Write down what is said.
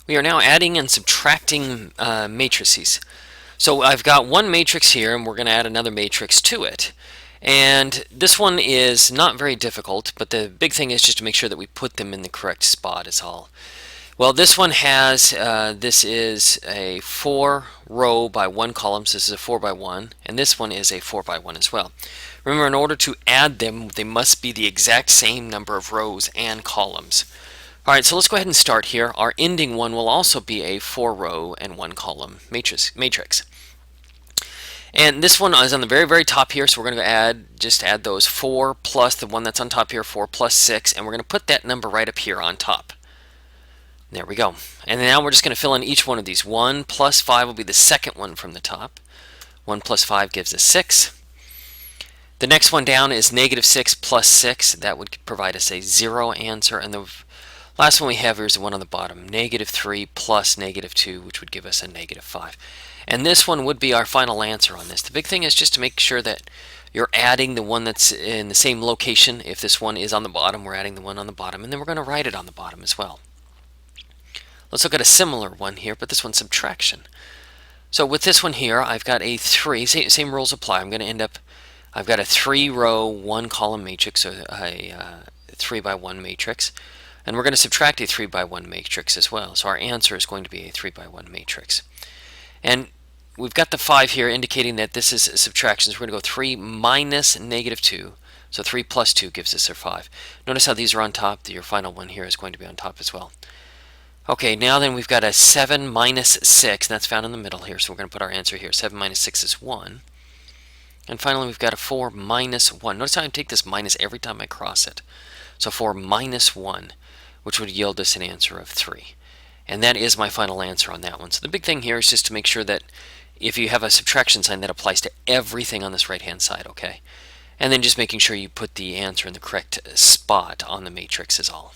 We are now adding and subtracting matrices. So I've got one matrix here, and we're going to add another matrix to it. And this one is not very difficult, but the big thing is just to make sure that we put them in the correct spot is all. Well, this one has, this is a 4 row by 1 column, so this is a 4 by 1, and this one is a 4 by 1 as well. Remember, in order to add them, they must be the exact same number of rows and columns. Alright, so let's go ahead and start here. Our ending one will also be a 4 row and 1 column matrix. And this one is on the very top here, so we're going to just add those 4 plus the one that's on top here, 4 plus 6, and we're going to put that number right up here on top. There we go. And now we're just going to fill in each one of these. 1 plus 5 will be the second one from the top. 1 plus 5 gives us 6. The next one down is negative 6 plus 6. That would provide us a 0 answer. And the last one we have here is the one on the bottom. Negative 3 plus negative 2, which would give us a negative 5. And this one would be our final answer on this. The big thing is just to make sure that you're adding the one that's in the same location. If this one is on the bottom, we're adding the one on the bottom. And then we're going to write it on the bottom as well. Let's look at a similar one here, but this one's subtraction. So with this one here, I've got a 3. Same rules apply. I've got a 3 row, 1 column matrix, so a 3 by 1 matrix. And we're going to subtract a 3 by 1 matrix as well. So our answer is going to be a 3 by 1 matrix. And we've got the 5 here indicating that this is subtraction. So we're going to go 3 minus negative 2. So 3 plus 2 gives us our 5. Notice how these are on top. Your final one here is going to be on top as well. Okay, now then we've got a 7 minus 6, and that's found in the middle here, so we're going to put our answer here. 7 minus 6 is 1. And finally we've got a 4 minus 1. Notice how I take this minus every time I cross it. So 4 minus 1, which would yield us an answer of 3. And that is my final answer on that one. So the big thing here is just to make sure that if you have a subtraction sign, that applies to everything on this right-hand side, okay? And then just making sure you put the answer in the correct spot on the matrix is all.